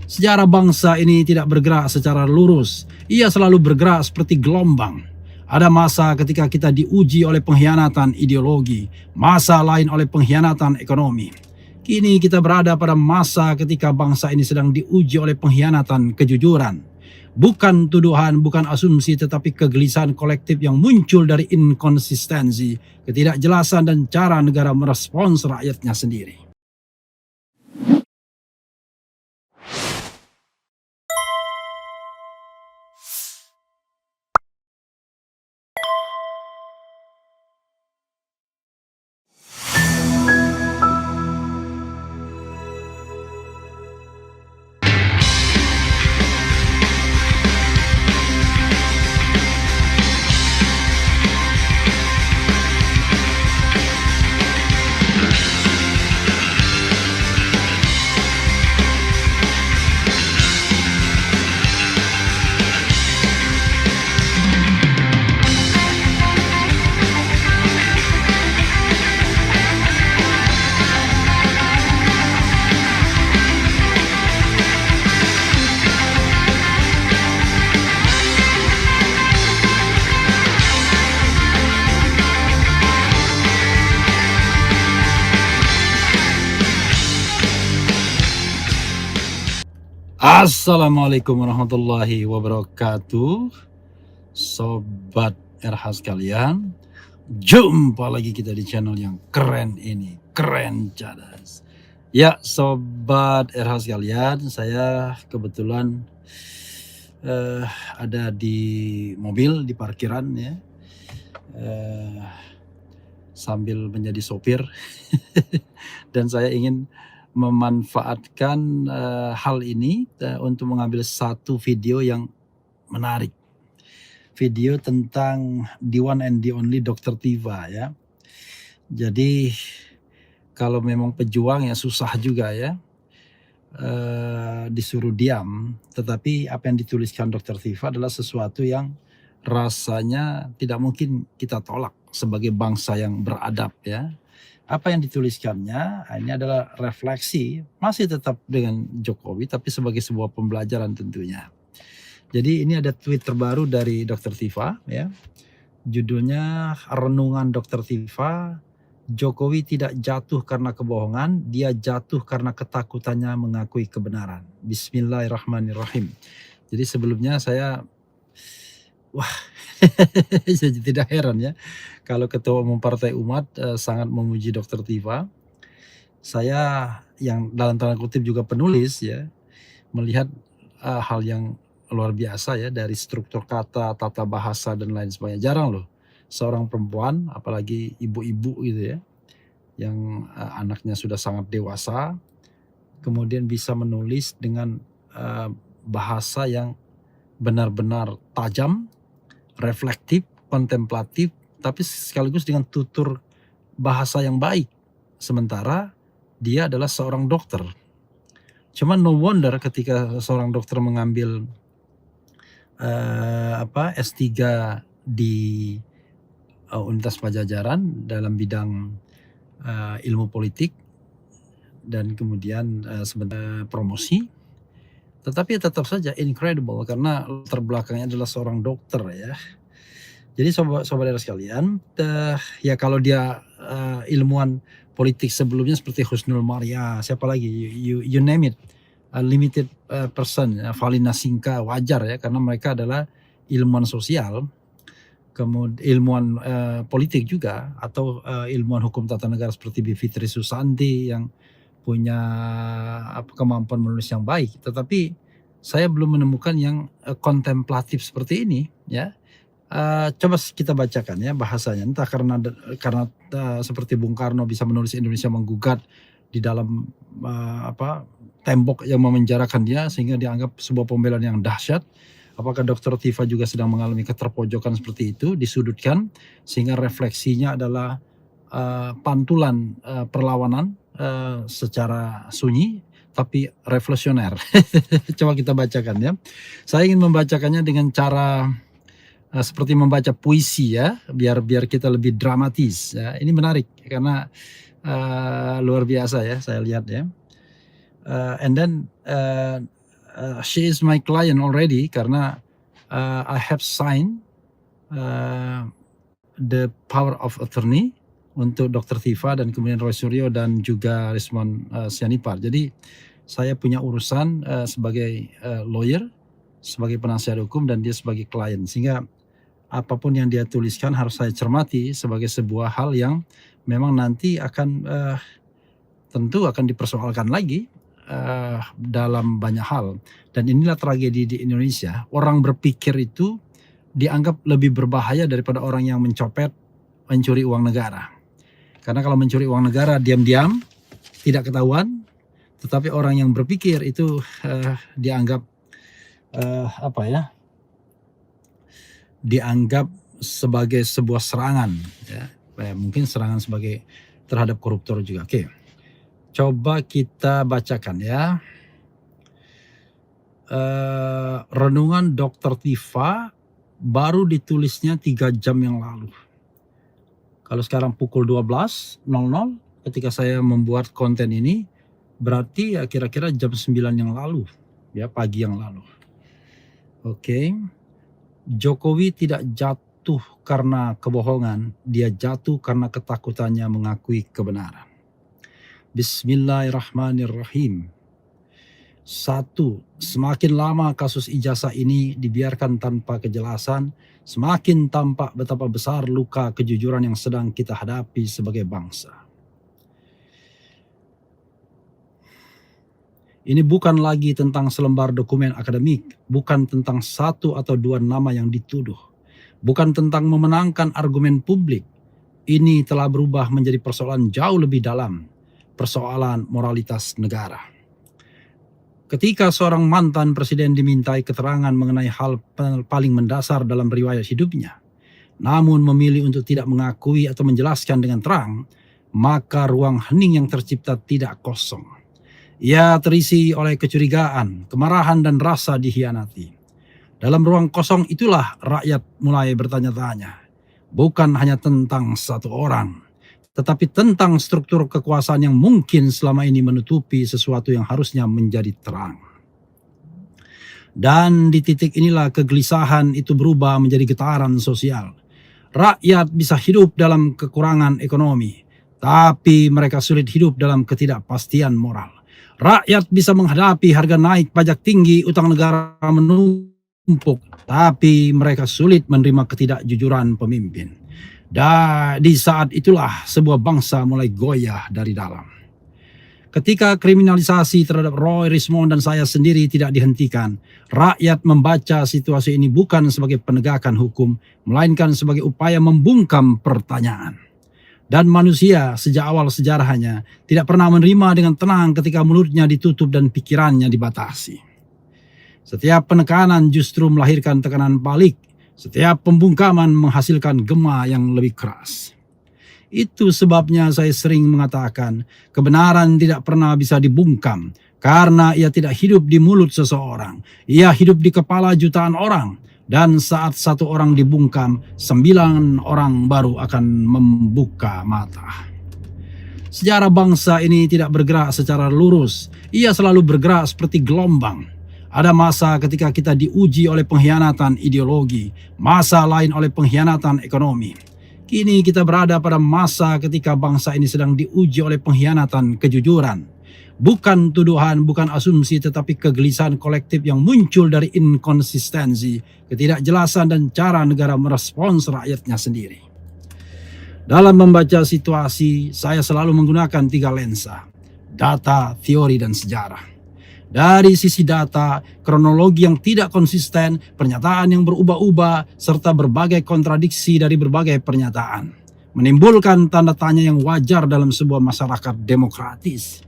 Sejarah bangsa ini tidak bergerak secara lurus. Ia selalu bergerak seperti gelombang. Ada masa ketika kita diuji oleh pengkhianatan ideologi, masa lain oleh pengkhianatan ekonomi. Kini kita berada pada masa ketika bangsa ini sedang diuji oleh pengkhianatan kejujuran. Bukan tuduhan, bukan asumsi, tetapi kegelisahan kolektif yang muncul dari inkonsistensi, ketidakjelasan dan cara negara merespons rakyatnya sendiri. Assalamualaikum warahmatullahi wabarakatuh. Sobat RH sekalian, jumpa lagi kita di channel yang keren ini, keren cadas. Ya Sobat RH sekalian, saya kebetulan ada di mobil di parkiran ya, sambil menjadi sopir dan saya ingin memanfaatkan hal ini untuk mengambil satu video yang menarik. Video tentang the one and the only Dr. Tiva ya. Jadi kalau memang pejuang ya susah juga ya, disuruh diam. Tetapi apa yang dituliskan Dr. Tiva adalah sesuatu yang rasanya tidak mungkin kita tolak sebagai bangsa yang beradab ya. Apa yang dituliskannya ini adalah refleksi, masih tetap dengan Jokowi tapi sebagai sebuah pembelajaran tentunya. Jadi ini ada tweet terbaru dari Dr. Tiva ya. Judulnya Renungan Dr. Tiva, Jokowi tidak jatuh karena kebohongan, dia jatuh karena ketakutannya mengakui kebenaran. Bismillahirrahmanirrahim. Jadi sebelumnya saya jadi tidak heran ya kalau Ketua Umum Partai Umat sangat memuji Dr. Tiva. Saya yang dalam tanda kutip juga penulis ya, melihat hal yang luar biasa ya dari struktur kata, tata bahasa dan lain sebagainya. Jarang loh seorang perempuan, apalagi ibu-ibu gitu ya, yang anaknya sudah sangat dewasa, kemudian bisa menulis dengan bahasa yang benar-benar tajam, reflektif, kontemplatif, tapi sekaligus dengan tutur bahasa yang baik. Sementara dia adalah seorang dokter. Cuma no wonder ketika seorang dokter mengambil S3 di Universitas Pajajaran dalam bidang ilmu politik dan kemudian sebentar promosi, tetapi tetap saja incredible karena latar belakangnya adalah seorang dokter ya. Jadi sobat-sobat sekalian, ya kalau dia ilmuwan politik sebelumnya seperti Husnul Maria, siapa lagi, you name it, limited person, Valina Singka, wajar ya karena mereka adalah ilmuwan sosial, kemudian ilmuwan politik juga, atau ilmuwan hukum tata negara seperti Bivitri Susanti yang punya kemampuan menulis yang baik. Tetapi saya belum menemukan yang kontemplatif seperti ini ya. Coba kita bacakan ya bahasanya, entah karena seperti Bung Karno bisa menulis Indonesia menggugat di dalam tembok yang memenjarakan dia sehingga dianggap sebuah pembelaan yang dahsyat. Apakah Dr. Tiva juga sedang mengalami keterpojokan seperti itu, disudutkan sehingga refleksinya adalah pantulan perlawanan secara sunyi tapi revolusioner. Coba kita bacakan ya. Saya ingin membacakannya dengan cara seperti membaca puisi ya, biar kita lebih dramatis ya. Ini menarik karena luar biasa ya saya lihat ya. And then she is my client already karena I have signed the power of attorney untuk Dr. Tifa dan kemudian Roy Suryo dan juga Rismond Sianipar. Jadi saya punya urusan sebagai lawyer, sebagai penasihat hukum, dan dia sebagai klien, sehingga apapun yang dia tuliskan harus saya cermati sebagai sebuah hal yang memang nanti akan tentu akan dipersoalkan lagi dalam banyak hal. Dan inilah tragedi di Indonesia, orang berpikir itu dianggap lebih berbahaya daripada orang yang mencuri uang negara. Karena kalau mencuri uang negara diam-diam, tidak ketahuan, tetapi orang yang berpikir itu dianggap dianggap sebagai sebuah serangan, ya. Mungkin serangan sebagai terhadap koruptor juga. Oke, coba kita bacakan ya. Renungan Dr. Tifa baru ditulisnya 3 jam yang lalu. Kalau sekarang pukul 12.00 ketika saya membuat konten ini, berarti ya kira-kira jam 9 yang lalu, ya, pagi yang lalu. Oke. Jokowi tidak jatuh karena kebohongan, dia jatuh karena ketakutannya mengakui kebenaran. Bismillahirrahmanirrahim. 1. Semakin lama kasus ijazah ini dibiarkan tanpa kejelasan, semakin tampak betapa besar luka kejujuran yang sedang kita hadapi sebagai bangsa. Ini bukan lagi tentang selembar dokumen akademik, bukan tentang 1 atau 2 nama yang dituduh, bukan tentang memenangkan argumen publik. Ini telah berubah menjadi persoalan jauh lebih dalam, persoalan moralitas negara. Ketika seorang mantan presiden dimintai keterangan mengenai hal paling mendasar dalam riwayat hidupnya, namun memilih untuk tidak mengakui atau menjelaskan dengan terang, maka ruang hening yang tercipta tidak kosong. Ia terisi oleh kecurigaan, kemarahan, dan rasa dikhianati. Dalam ruang kosong itulah rakyat mulai bertanya-tanya, bukan hanya tentang satu orang, tetapi tentang struktur kekuasaan yang mungkin selama ini menutupi sesuatu yang harusnya menjadi terang. Dan di titik inilah kegelisahan itu berubah menjadi getaran sosial. Rakyat bisa hidup dalam kekurangan ekonomi, tapi mereka sulit hidup dalam ketidakpastian moral. Rakyat bisa menghadapi harga naik, pajak tinggi, utang negara menumpuk, tapi mereka sulit menerima ketidakjujuran pemimpin. Dan di saat itulah sebuah bangsa mulai goyah dari dalam. Ketika kriminalisasi terhadap Roy, Rismond, dan saya sendiri tidak dihentikan, rakyat membaca situasi ini bukan sebagai penegakan hukum, melainkan sebagai upaya membungkam pertanyaan. Dan manusia sejak awal sejarahnya tidak pernah menerima dengan tenang ketika mulutnya ditutup dan pikirannya dibatasi. Setiap penekanan justru melahirkan tekanan balik. Setiap pembungkaman menghasilkan gema yang lebih keras. Itu sebabnya saya sering mengatakan kebenaran tidak pernah bisa dibungkam karena ia tidak hidup di mulut seseorang. Ia hidup di kepala jutaan orang, dan saat 1 orang dibungkam, 9 orang baru akan membuka mata. Sejarah bangsa ini tidak bergerak secara lurus. Ia selalu bergerak seperti gelombang. Ada masa ketika kita diuji oleh pengkhianatan ideologi, masa lain oleh pengkhianatan ekonomi. Kini kita berada pada masa ketika bangsa ini sedang diuji oleh pengkhianatan kejujuran. Bukan tuduhan, bukan asumsi, tetapi kegelisahan kolektif yang muncul dari inkonsistensi, ketidakjelasan, dan cara negara merespons rakyatnya sendiri. Dalam membaca situasi, saya selalu menggunakan 3 lensa: data, teori, dan sejarah. Dari sisi data, kronologi yang tidak konsisten, pernyataan yang berubah-ubah, serta berbagai kontradiksi dari berbagai pernyataan, menimbulkan tanda tanya yang wajar dalam sebuah masyarakat demokratis.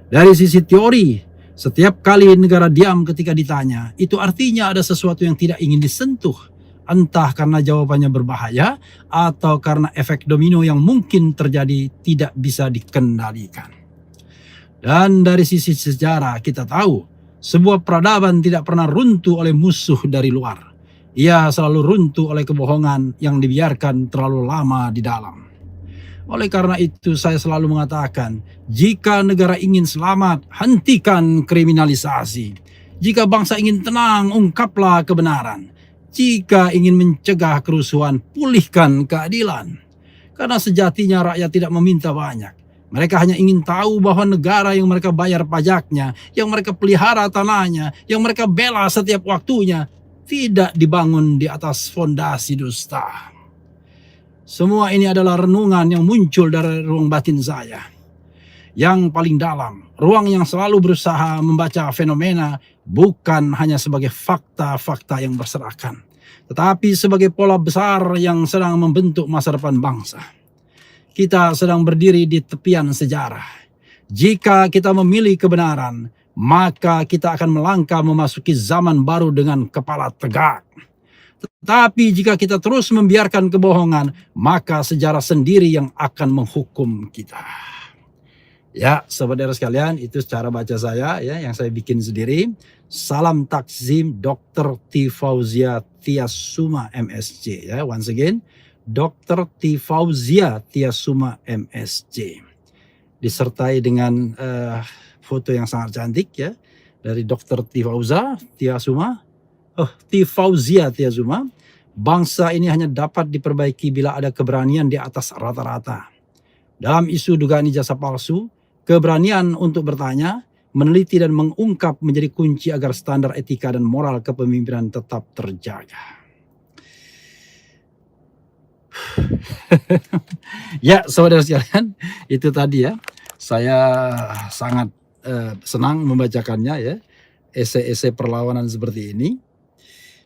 Dari sisi teori, setiap kali negara diam ketika ditanya, itu artinya ada sesuatu yang tidak ingin disentuh, entah karena jawabannya berbahaya atau karena efek domino yang mungkin terjadi tidak bisa dikendalikan. Dan dari sisi sejarah kita tahu, sebuah peradaban tidak pernah runtuh oleh musuh dari luar. Ia selalu runtuh oleh kebohongan yang dibiarkan terlalu lama di dalam. Oleh karena itu saya selalu mengatakan, jika negara ingin selamat, hentikan kriminalisasi. Jika bangsa ingin tenang, ungkaplah kebenaran. Jika ingin mencegah kerusuhan, pulihkan keadilan. Karena sejatinya rakyat tidak meminta banyak. Mereka hanya ingin tahu bahwa negara yang mereka bayar pajaknya, yang mereka pelihara tanahnya, yang mereka bela setiap waktunya, tidak dibangun di atas fondasi dusta. Semua ini adalah renungan yang muncul dari ruang batin saya. Yang paling dalam, ruang yang selalu berusaha membaca fenomena bukan hanya sebagai fakta-fakta yang berserakan, tetapi sebagai pola besar yang sedang membentuk masa depan bangsa. Kita sedang berdiri di tepian sejarah. Jika kita memilih kebenaran, maka kita akan melangkah memasuki zaman baru dengan kepala tegak. Tetapi jika kita terus membiarkan kebohongan, maka sejarah sendiri yang akan menghukum kita. Ya, saudara sekalian, itu cara baca saya ya yang saya bikin sendiri. Salam takzim Dr. T. Fauzia Tiasuma MSc ya. Once again, Dr. T. Fauzia Tiasuma MSc. Disertai dengan foto yang sangat cantik ya dari Dr. T. Fauzia Tiasuma. T. Fauzia Tiasuma. Bangsa ini hanya dapat diperbaiki bila ada keberanian di atas rata-rata. Dalam isu dugaan ijazah palsu, keberanian untuk bertanya, meneliti dan mengungkap menjadi kunci agar standar etika dan moral kepemimpinan tetap terjaga. Ya, saudara sekalian, itu tadi ya. Saya sangat senang membacakannya ya. Esai-esai perlawanan seperti ini.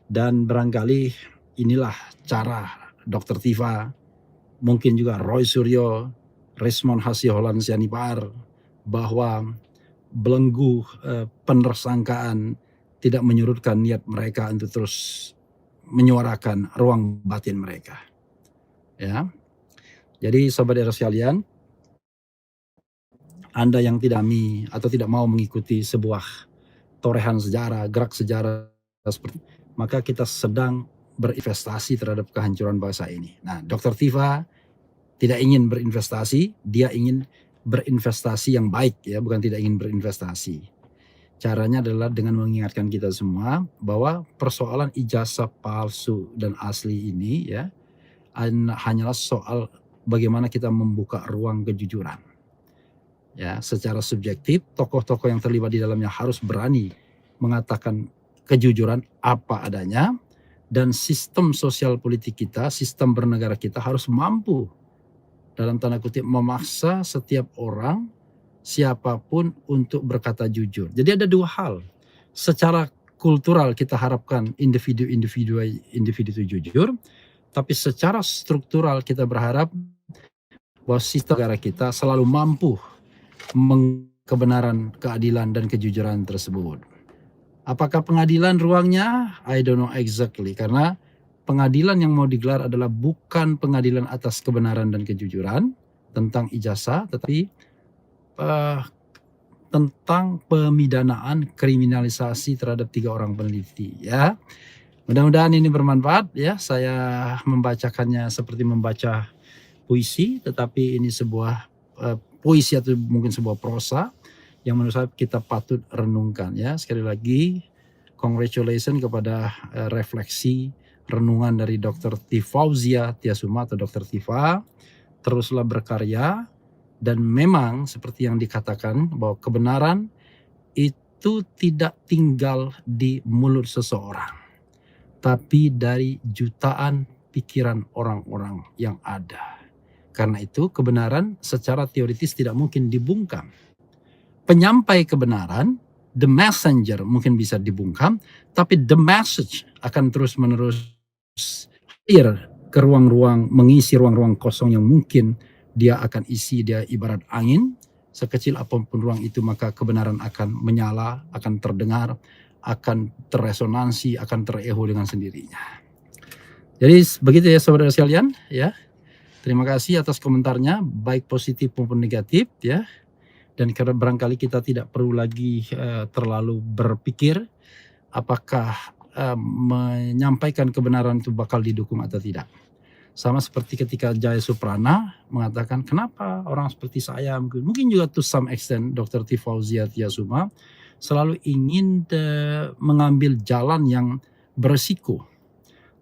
Dan barangkali inilah cara Dr. Tifa, mungkin juga Roy Suryo, Resmond Hasiholan Sianipar, bahwa belenggu penersangkaan tidak menyurutkan niat mereka untuk terus menyuarakan ruang batin mereka. Ya, jadi sahabat sekalian, Anda yang tidak atau tidak mau mengikuti sebuah torehan sejarah, gerak sejarah seperti, maka kita sedang berinvestasi terhadap kehancuran bangsa ini. Nah, Dr. Tifa tidak ingin berinvestasi, dia ingin berinvestasi yang baik ya, bukan tidak ingin berinvestasi. Caranya adalah dengan mengingatkan kita semua bahwa persoalan ijazah palsu dan asli ini ya hanyalah soal bagaimana kita membuka ruang kejujuran. Ya, secara subjektif tokoh-tokoh yang terlibat di dalamnya harus berani mengatakan kejujuran apa adanya, dan sistem sosial politik kita, sistem bernegara kita harus mampu dalam tanda kutip memaksa setiap orang siapapun untuk berkata jujur. Jadi ada dua hal. Secara kultural kita harapkan individu itu jujur, tapi secara struktural kita berharap bahwa sistem negara kita selalu mampu kebenaran, keadilan dan kejujuran tersebut. Apakah pengadilan ruangnya? I don't know exactly, karena pengadilan yang mau digelar adalah bukan pengadilan atas kebenaran dan kejujuran tentang ijazah, tetapi tentang pemidanaan kriminalisasi terhadap 3 orang peneliti ya. Mudah-mudahan ini bermanfaat ya. Saya membacakannya seperti membaca puisi, tetapi ini sebuah puisi atau mungkin sebuah prosa yang menurut saya kita patut renungkan ya. Sekali lagi congratulations kepada refleksi renungan dari Dr. T. Fauzia Tiasuma atau Dr. Tifa. Teruslah berkarya, dan memang seperti yang dikatakan bahwa kebenaran itu tidak tinggal di mulut seseorang, tapi dari jutaan pikiran orang-orang yang ada. Karena itu kebenaran secara teoritis tidak mungkin dibungkam. Penyampai kebenaran, the messenger mungkin bisa dibungkam, tapi the message akan terus-menerus clear ke ruang-ruang, mengisi ruang-ruang kosong yang mungkin dia akan isi. Dia ibarat angin, sekecil apapun ruang itu maka kebenaran akan menyala, akan terdengar, akan terresonansi, akan tereho dengan sendirinya. Jadi begitu ya saudara sekalian ya. Terima kasih atas komentarnya, baik positif maupun negatif ya. Dan karena barangkali kita tidak perlu lagi terlalu berpikir apakah menyampaikan kebenaran itu bakal didukung atau tidak. Sama seperti ketika Jaya Suprana mengatakan kenapa orang seperti saya, mungkin juga to some extent Dr. T. Fauzia Tiasuma selalu ingin mengambil jalan yang beresiko.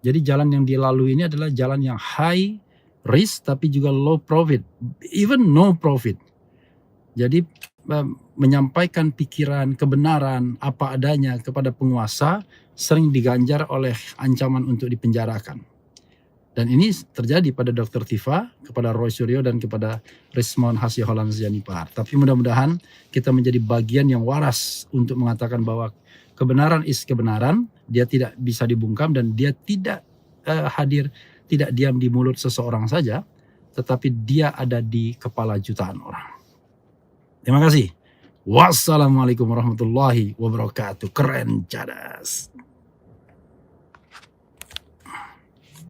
Jadi jalan yang dilalui ini adalah jalan yang high risk tapi juga low profit, even no profit. Jadi menyampaikan pikiran, kebenaran, apa adanya kepada penguasa sering diganjar oleh ancaman untuk dipenjarakan. Dan ini terjadi pada Dr. Tifa, kepada Roy Suryo, dan kepada Rismon Hasyiholan Zianipar. Tapi mudah-mudahan kita menjadi bagian yang waras untuk mengatakan bahwa kebenaran is kebenaran, dia tidak bisa dibungkam dan dia tidak hadir, tidak diam di mulut seseorang saja, tetapi dia ada di kepala jutaan orang. Terima kasih. Wassalamualaikum warahmatullahi wabarakatuh. Keren, cadas.